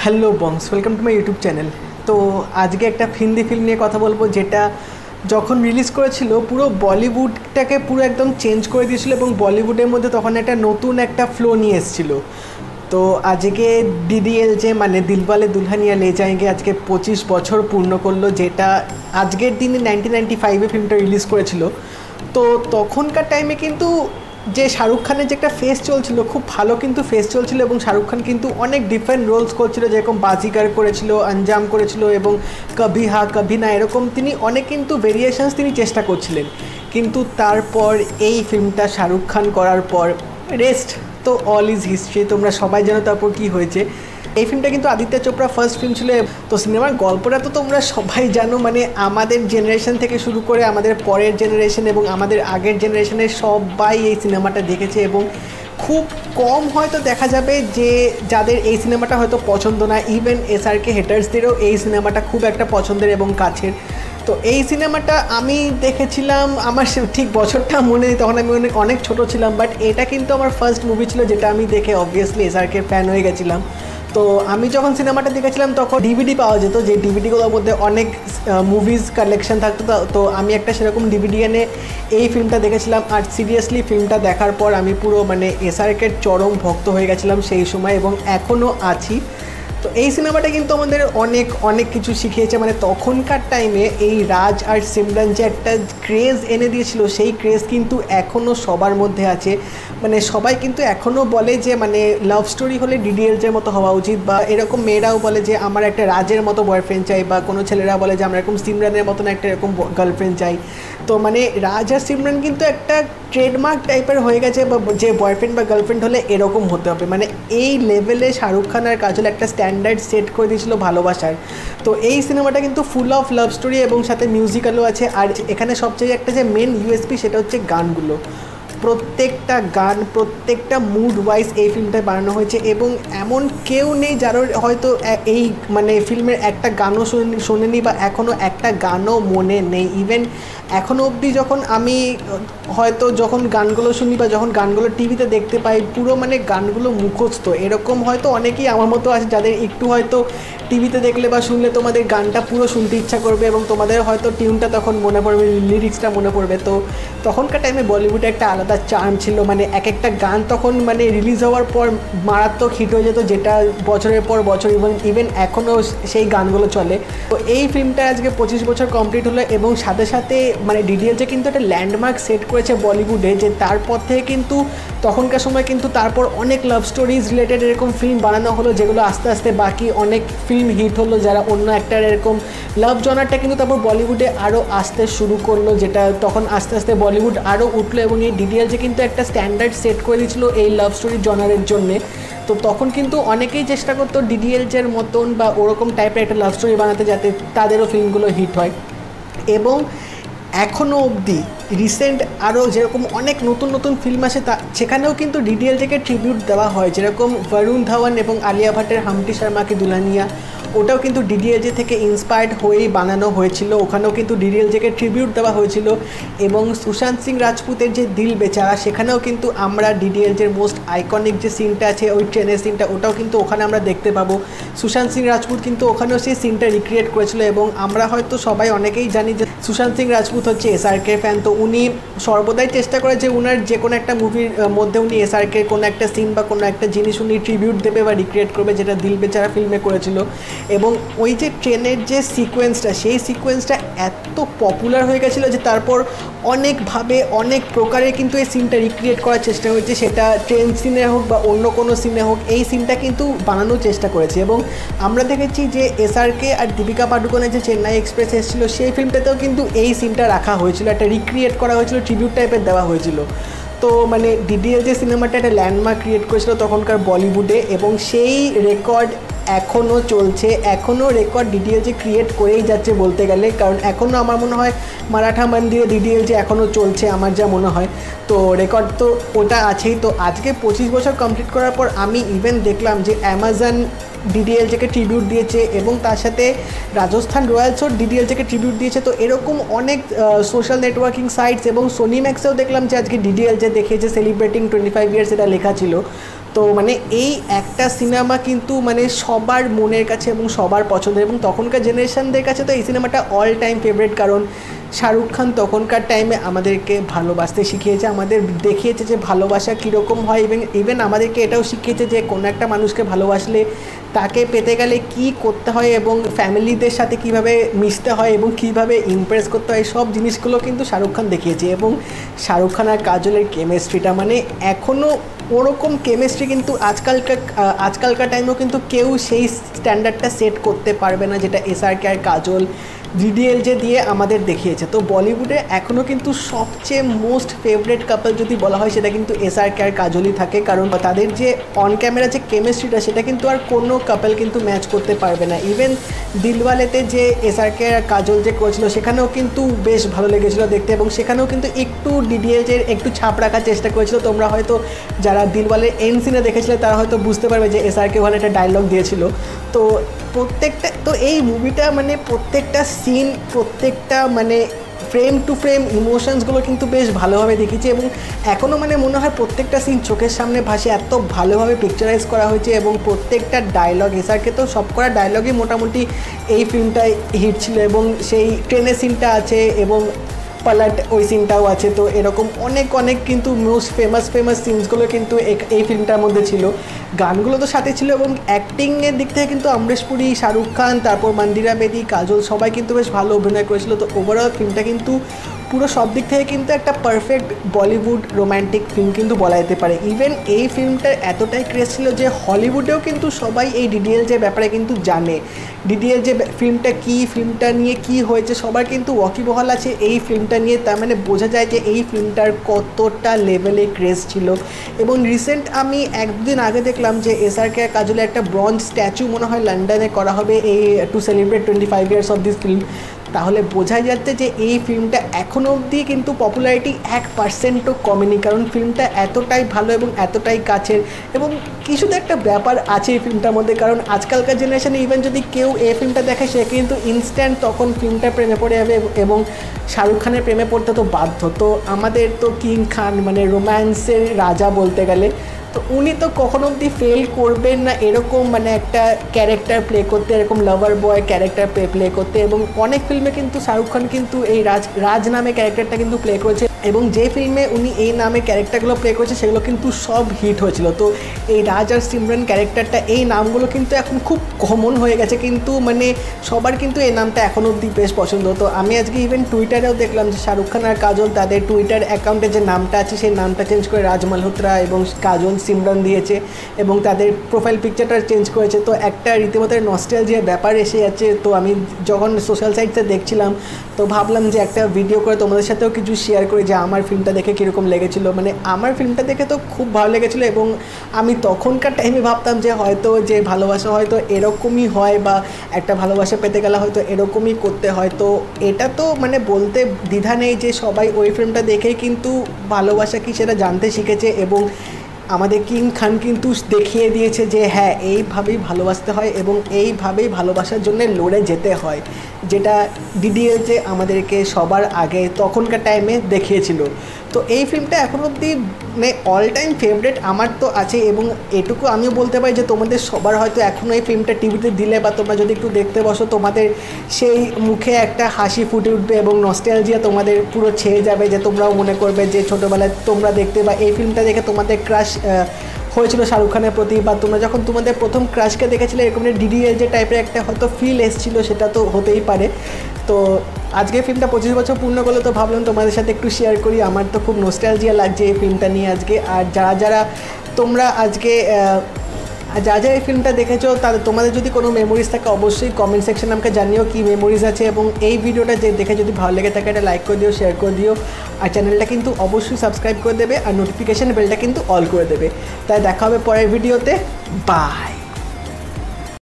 Hello বংস, welcome to my YouTube channel. তো আজকে একটা হিন্দি ফিল্ম নিয়ে কথা বলবো, যেটা যখন রিলিজ করেছিল পুরো বলিউডটাকে পুরো একদম চেঞ্জ করে দিয়েছিল এবং বলিউডের মধ্যে তখন একটা নতুন একটা ফ্লো নিয়ে এসেছিলো। তো আজকে ডিডিএল যে মানে দিলওয়ালে দুলহানিয়া লে যায়েঙ্গে আজকে 25 বছর পূর্ণ করলো, যেটা আজকের দিনে 1995-এ ফিল্মটা রিলিজ করেছিল। তো তখনকার টাইমে কিন্তু যে শাহরুখ খানের যে একটা ফেস চলছিল, খুব ভালো কিন্তু ফেস চলছিল এবং শাহরুখ খান কিন্তু অনেক ডিফারেন্ট রোলস করছিল, যেরকম বাজিগার করেছিল, আঞ্জাম করেছিল এবং কভি হা কভি না, এরকম তিনি অনেক কিন্তু ভেরিয়েশনস তিনি চেষ্টা করছিলেন। কিন্তু তারপর এই ফিল্মটা শাহরুখ খান করার পর রেস্ট তো অল ইজ হিস্ট্রি, তোমরা সবাই জানো তারপর কি হয়েছে। এই ফিল্মটা কিন্তু আদিত্য চোপড়া ফার্স্ট ফিল্ম ছিল। তো সিনেমার গল্পটা তো তোমরা সবাই জানো, মানে আমাদের জেনারেশন থেকে শুরু করে আমাদের পরের জেনারেশন এবং আমাদের আগের জেনারেশনের সবাই এই সিনেমাটা দেখেছে এবং খুব কম হয়তো দেখা যাবে যে যাদের এই সিনেমাটা হয়তো পছন্দ না। ইভেন এসআরকে হেটার্সদেরও এই সিনেমাটা খুব একটা পছন্দের এবং কাছের। তো এই সিনেমাটা আমি দেখেছিলাম, আমার ঠিক বছরটা মনে নেই, তখন আমি অনেক ছোটো ছিলাম, বাট এটা কিন্তু আমার ফার্স্ট মুভি ছিল যেটা আমি দেখে অবভিয়াসলি এসআরকে ফ্যান হয়ে গেছিলাম। তো আমি যখন সিনেমাটা দেখেছিলাম তখন ডিভিডি পাওয়া যেত, যে ডিভিডিগুলোর মধ্যে অনেক মুভিজ কালেকশন থাকতো। তো আমি একটা সেরকম ডিভিডি এনে এই ফিল্মটা দেখেছিলাম। আর সিরিয়াসলি ফিল্মটা দেখার পর আমি পুরো মানে এসআরকের চরম ভক্ত হয়ে গেছিলাম সেই সময় এবং এখনও আছি। তো এই সিনেমাটা কিন্তু আমাদের অনেক অনেক কিছু শিখিয়েছে। মানে তখনকার টাইমে এই রাজ আর সিমরান যে একটা ক্রেজ এনে দিয়েছিল, সেই ক্রেজ কিন্তু এখনও সবার মধ্যে আছে। মানে সবাই কিন্তু এখনও বলে যে মানে লাভ স্টোরি হলে ডিডিএলজের মতো হওয়া উচিত, বা এরকম মেয়েরাও বলে যে আমার একটা রাজের মতো বয়ফ্রেন্ড চাই, বা কোনো ছেলেরা বলে যে আমরা এরকম সিমরানের মতন একটা এরকম গার্লফ্রেন্ড চাই। তো মানে রাজ আর সিমরান কিন্তু একটা ট্রেডমার্ক টাইপের হয়ে গেছে, বা যে বয়ফ্রেন্ড বা গার্লফ্রেন্ড হলে এরকম হতে হবে। মানে এই লেভেলে শাহরুখ খান আর কাজল একটা স্ট্যান্ডার্ড সেট করে দিয়েছিল ভালোবাসার। তো এই সিনেমাটা কিন্তু ফুল অফ লাভ স্টোরি এবং সাথে মিউজিক্যালও আছে। আর এখানে সবচেয়ে একটা যে মেন ইউএসপি সেটা হচ্ছে গানগুলো। প্রত্যেকটা গান প্রত্যেকটা মুড ওয়াইজ এই ফিল্মটায় বানানো হয়েছে এবং এমন কেউ নেই যার হয়তো এই মানে ফিল্মের একটা গানও শোনেনি বা এখনও একটা গানও মনে নেই। ইভেন এখনও অবধি যখন আমি হয়তো যখন গানগুলো শুনি বা যখন গানগুলো টিভিতে দেখতে পাই, পুরো মানে গানগুলো মুখস্থ। এরকম হয়তো অনেকেই আমার মতো আছে যাদের একটু হয়তো টিভিতে দেখলে বা শুনলে তোমাদের গানটা পুরো শুনতে ইচ্ছা করবে এবং তোমাদের হয়তো টিউনটা তখন মনে পড়বে, লিরিক্সটা মনে পড়বে। তো তখনকার টাইমে বলিউডে একটা আলাদা চার্ম ছিল। মানে এক একটা গান তখন মানে রিলিজ হওয়ার পর মারাত্মক হিট হয়ে যেত, যেটা বছরের পর বছর ইভেন এখনও সেই গানগুলো চলে। তো এই ফিল্মটা আজকে 25 বছর কমপ্লিট হলো এবং সাথে সাথে মানে ডিডিএলজে কিন্তু একটা ল্যান্ডমার্ক সেট করেছে বলিউডে, যে তারপর থেকে কিন্তু তখনকার সময় কিন্তু তারপর অনেক লাভ স্টোরিজ রিলেটেড এরকম ফিল্ম বানানো হলো, যেগুলো আস্তে আস্তে বাকি অনেক ফিল্ম হিট হলো, যারা অন্য একটা এরকম লাভ জনারটা কিন্তু তারপর বলিউডে আরও আসতে শুরু করলো, যেটা তখন আস্তে আস্তে বলিউড আরও উঠলো এবং এই ডিডিএলজে কিন্তু একটা স্ট্যান্ডার্ড সেট করে দিয়েছিল এই লাভ স্টোরি জনারের জন্যে। তো তখন কিন্তু অনেকেই চেষ্টা করতো ডিডিএলজের মতন বা ওরকম টাইপের একটা লাভ স্টোরি বানাতে, যাতে তাদেরও ফিল্মগুলো হিট হয়। এবং এখনও অবধি রিসেন্ট আরও যেরকম অনেক নতুন নতুন ফিল্ম আসে, সেখানেও কিন্তু ডিডিএলজেকে ট্রিবিউট দেওয়া হয়, যেরকম বরুণ ধাওয়ান এবং আলিয়া ভাটের হামটি শর্মা কি দুলহানিয়া, ওটাও কিন্তু ডিডিএলজে থেকে ইন্সপায়ার্ড হয়েই বানানো হয়েছিল। ওখানেও কিন্তু ডিডিএলজেকে ট্রিবিউট দেওয়া হয়েছিল। এবং সুশান্ত সিং রাজপুতের যে দিল বেচারা, সেখানেও কিন্তু আমরা ডিডিএলজের মোস্ট আইকনিক যে সিনটা আছে ওই ট্রেনের সিনটা, ওটাও কিন্তু ওখানে আমরা দেখতে পাবো। সুশান্ত সিং রাজপুত কিন্তু ওখানেও সেই সিনটা রিক্রিয়েট করেছিল এবং আমরা হয়তো সবাই অনেকেই জানি যে সুশান্ত সিং রাজপুত হচ্ছে এসআরকে ফ্যান। তো উনি সর্বদাই চেষ্টা করে যে উনার যে কোনো একটা মুভির মধ্যে উনি এসআরকে কোনো একটা সিন বা কোনো একটা জিনিস উনি ট্রিবিউট দেবে বা রিক্রিয়েট করবে, যেটা দিল বেচারা ফিল্মে করেছিল। এবং ওই যে ট্রেনের যে সিকোয়েন্সটা, সেই সিকোয়েন্সটা এত পপুলার হয়ে গেছিলো যে তারপর অনেকভাবে অনেক প্রকারে কিন্তু এই সিনটা রিক্রিয়েট করার চেষ্টা হয়েছে, সেটা ট্রেন সিনে হোক বা অন্য কোনো সিনে হোক, এই সিনটা কিন্তু বানানোর চেষ্টা করেছে। এবং আমরা দেখেছি যে এসআরকে আর দীপিকা পাডুকোনের যে চেন্নাই এক্সপ্রেস এসেছিলো, সেই ফিল্মটাতেও কিন্তু এই সিনটা রাখা হয়েছিল, একটা রিক্রিয়েট করা হয়েছিল, ট্রিবিউট টাইপের দেওয়া হয়েছিল। তো মানে ডিডিএল যে সিনেমাটা একটা ল্যান্ডমার্ক ক্রিয়েট করেছিল তখনকার বলিউডে এবং সেই রেকর্ড এখনও চলছে। এখনও রেকর্ড ডিডিএলজে ক্রিয়েট করেই যাচ্ছে বলতে গেলে, কারণ এখনও আমার মনে হয় মারাঠা মন্দিরে ডিডিএলজে এখনও চলছে আমার যা মনে হয়। তো রেকর্ড তো ওটা আছেই। তো আজকে 25 বছর কমপ্লিট করার পর আমি ইভেন দেখলাম যে অ্যামাজন ডিডিএলজেকে ট্রিবিউট দিয়েছে এবং তার সাথে রাজস্থান রয়্যালসও ডিডিএলজেকে ট্রিবিউট দিয়েছে। তো এরকম অনেক সোশ্যাল নেটওয়ার্কিং সাইটস এবং সোনি ম্যাক্সেও দেখলাম যে আজকে ডিডিএলজে দেখিয়েছে সেলিব্রেটিং 25 ইয়ার্স, এটা লেখা ছিল। তো মানে এই একটা সিনেমা কিন্তু মানে সবার মনের কাছে এবং সবার পছন্দের, এবং তখনকার জেনারেশনদের কাছে তো এই সিনেমাটা অল টাইম ফেভারিট। কারণ শাহরুখ খান তখনকার টাইমে আমাদেরকে ভালোবাসতে শিখিয়েছে, আমাদের দেখিয়েছে যে ভালোবাসা কীরকম হয়, ইভেন আমাদেরকে এটাও শিখিয়েছে যে কোনো একটা মানুষকে ভালোবাসলে তাকে পেতে গেলে কি করতে হয় এবং ফ্যামিলিদের সাথে কিভাবে মিশতে হয় এবং কিভাবে ইমপ্রেস করতে হয়, সব জিনিসগুলো কিন্তু শাহরুখ খান দেখিয়েছে। এবং শাহরুখ খান আর কাজলের কেমিস্ট্রিটা মানে এখনও ওরকম কেমিস্ট্রি কিন্তু আজকালকার টাইমেও কিন্তু কেউ সেই স্ট্যান্ডার্ডটা সেট করতে পারবে না যেটা এসআরকে আর কাজল DDLJ দিয়ে আমাদের দেখিয়েছে। তো বলিউডে এখনও কিন্তু সবচেয়ে মোস্ট ফেভারিট কাপল যদি বলা হয় সেটা কিন্তু এসআরকে আর কাজলই থাকে, কারণ তাদের যে অন ক্যামেরা যে কেমিস্ট্রিটা সেটা কিন্তু আর কোনো কাপল কিন্তু ম্যাচ করতে পারবে না। ইভেন দিলওয়ালেতে যে এসআরকে আর কাজল যে করেছিল সেখানেও কিন্তু বেশ ভালো লেগেছিলো দেখতে, এবং সেখানেও কিন্তু একটু DDLJের একটু ছাপ রাখার চেষ্টা করেছিল। তোমরা হয়তো যারা দিলওয়ালের এন্ড সিনে দেখেছিলে তারা হয়তো বুঝতে পারবে যে এসআরকে ওখানে একটা ডায়লগ দিয়েছিল। তো প্রত্যেকটা তো এই মুভিটা মানে প্রত্যেকটা সিন, প্রত্যেকটা মানে ফ্রেম টু ফ্রেম ইমোশনসগুলো কিন্তু বেশ ভালোভাবে দেখিয়েছে, এবং এখনও মানে মনে হয় প্রত্যেকটা সিন চোখের সামনে ভাসে, এত ভালোভাবে পিকচারাইজ করা হয়েছে। এবং প্রত্যেকটা ডায়লগ, এসআরকে তো সব করা ডায়লগই মোটামুটি এই ফিল্মটায় হিট ছিল, এবং সেই ট্রেনের সিনটা আছে এবং পালাট ওই সিনটাও আছে। তো এরকম অনেক কিন্তু মোস্ট ফেমাস সিনসগুলো কিন্তু এই ফিল্মটার মধ্যে ছিল। গানগুলো তো সাথে ছিল, এবং অ্যাক্টিংয়ের দিক থেকে কিন্তু অমরেশ পুরী, শাহরুখ খান, তারপর মন্দিরা বেদি, কাজল সবাই কিন্তু বেশ ভালো অভিনয় করেছিল। তো ওভারঅল ফিল্মটা কিন্তু পুরো সব দিক থেকে কিন্তু একটা পারফেক্ট বলিউড রোম্যান্টিক ফিল্ম কিন্তু বলা যেতে পারে। ইভেন এই ফিল্মটার এতটাই ক্রেজ ছিল যে হলিউডেও কিন্তু সবাই এই DDLJ ব্যাপারে কিন্তু জানে। DDLJ ফিল্মটা কী, ফিল্মটা নিয়ে কি হয়েছে, সবার কিন্তু ওয়াকিবহাল আছে এই ফিল্মটা নিয়ে। তার মানে বোঝা যায় যে এই ফিল্মটার কতটা লেভেলে ক্রেজ ছিল। এবং রিসেন্ট আমি একদিন আগে দেখলাম যে এসআরকে আর কাজলের একটা ব্রঞ্জ স্ট্যাচু মনে হয় লন্ডনে করা হবে এই to celebrate 25 years of this film. তাহলে বোঝাই যাচ্ছে যে এই ফিল্মটা এখনও অবধি কিন্তু পপুলারিটি 1%ও কমেনি, কারণ ফিল্মটা এতটাই ভালো এবং এতটাই কাছের। এবং কিছু তো একটা ব্যাপার আছে এই ফিল্মটার মধ্যে, কারণ আজকালকার জেনারেশনে ইভেন যদি কেউ এই ফিল্মটা দেখে সে কিন্তু ইনস্ট্যান্ট তখন ফিল্মটা প্রেমে পড়ে যাবে, এবং শাহরুখ খানের প্রেমে পড়তে তো বাধ্য। তো আমাদের তো কিং খান মানে রোম্যান্সের রাজা বলতে গেলে, তো উনি তো কখনো অবধি ফেল করবেন না এরকম মানে একটা ক্যারেক্টার প্লে করতে, এরকম লাভার বয় ক্যারেক্টার প্লে করতে। এবং অনেক ফিল্মে কিন্তু শাহরুখ খান কিন্তু এই রাজ নামে ক্যারেক্টারটা কিন্তু প্লে করেছে, এবং যে ফিল্মে উনি এই নামে ক্যারেক্টারগুলো প্লে করেছে সেগুলো কিন্তু সব হিট হয়েছিল। তো এই রাজ আর সিমরান ক্যারেক্টারটা, এই নামগুলো কিন্তু এখন খুব কমন হয়ে গেছে, কিন্তু মানে সবার কিন্তু এই নামটা এখনও অবধি বেশ পছন্দ। তো আমি আজকে ইভেন টুইটারেও দেখলাম যে শাহরুখ খান আর কাজল তাদের টুইটার অ্যাকাউন্টে যে নামটা আছে সেই নামটা চেঞ্জ করে রাজ মালহোত্রা এবং কাজল সিমরান দিয়েছে, এবং তাদের প্রোফাইল পিকচারটা চেঞ্জ করেছে। তো একটা রীতিমতো নস্টালজিয়ার ব্যাপার এসে যাচ্ছে। তো আমি যখন সোশ্যাল সাইটসে দেখছিলাম তো ভাবলাম যে একটা ভিডিও করে তোমাদের সাথেও কিছু শেয়ার করি যে আমার ফিল্মটা দেখে কীরকম লেগেছিলো। মানে আমার ফিল্মটা দেখে তো খুব ভালো লেগেছিলো, এবং আমি তখনকার টাইমে ভাবতাম যে হয়তো যে ভালোবাসা হয়তো এরকমই হয়, বা একটা ভালোবাসা পেতে গেলে হয়তো এরকমই করতে হয়। তো এটা তো মানে বলতে দ্বিধা নেই যে সবাই ওই ফিল্মটা দেখেই কিন্তু ভালোবাসা কি সেটা জানতে শিখেছে, এবং আমাদের কিং খান কিন্তু দেখিয়ে দিয়েছে যে হ্যাঁ এইভাবেই ভালোবাসতে হয় এবং এইভাবেই ভালোবাসার জন্য লড়ে যেতে হয়, যেটা DDLJ আমাদেরকে সবার আগে তখনকার টাইমে দেখিয়েছিল। তো এই ফিল্মটা এখন অবধি মানে অল টাইম ফেভারিট আমার তো আছে, এবং এটুকু আমিও বলতে পারি যে তোমাদের সবার হয়তো এখনও এই ফিল্মটা টিভিতে দিলে বা তোমরা যদি একটু দেখতে বসো তোমাদের সেই মুখে একটা হাসি ফুটে উঠবে এবং নস্টালজিয়া তোমাদের পুরো ছেয়ে যাবে, যে তোমরাও মনে করবে যে ছোটোবেলায় তোমরা দেখতে বা এই ফিল্মটা দেখে তোমাদের ক্রাশ হয়েছিল শাহরুখ খানের প্রতি, বা তোমরা যখন তোমাদের প্রথম ক্রাশকে দেখেছিলে এরকম DDLJ টাইপের একটা হয়তো ফিল এসেছিলো, সেটা তো হতেই পারে। তো আজকে ফিল্মটা 25 বছর পূর্ণ করলো, তো ভাবলাম তোমাদের সাথে একটু শেয়ার করি। আমার তো খুব নস্টালজিয়া লাগছে এই ফিল্মটা নিয়ে আজকে। আর যারা তোমরা আজকে যারা এই ফিল্মটা দেখেছো তাদের তোমাদের যদি কোনো মেমোরিজ থাকে অবশ্যই কমেন্ট সেকশনে আমাকে জানিও কী মেমোরিজ আছে, এবং এই ভিডিওটা যে দেখে যদি ভালো লেগে থাকে একটা লাইক করে দিও, শেয়ার করে দিও, আর চ্যানেলটা কিন্তু অবশ্যই সাবস্ক্রাইব করে দেবে, আর নোটিফিকেশান বেলটা কিন্তু অল করে দেবে। তাই দেখা হবে পরের ভিডিওতে, বাই।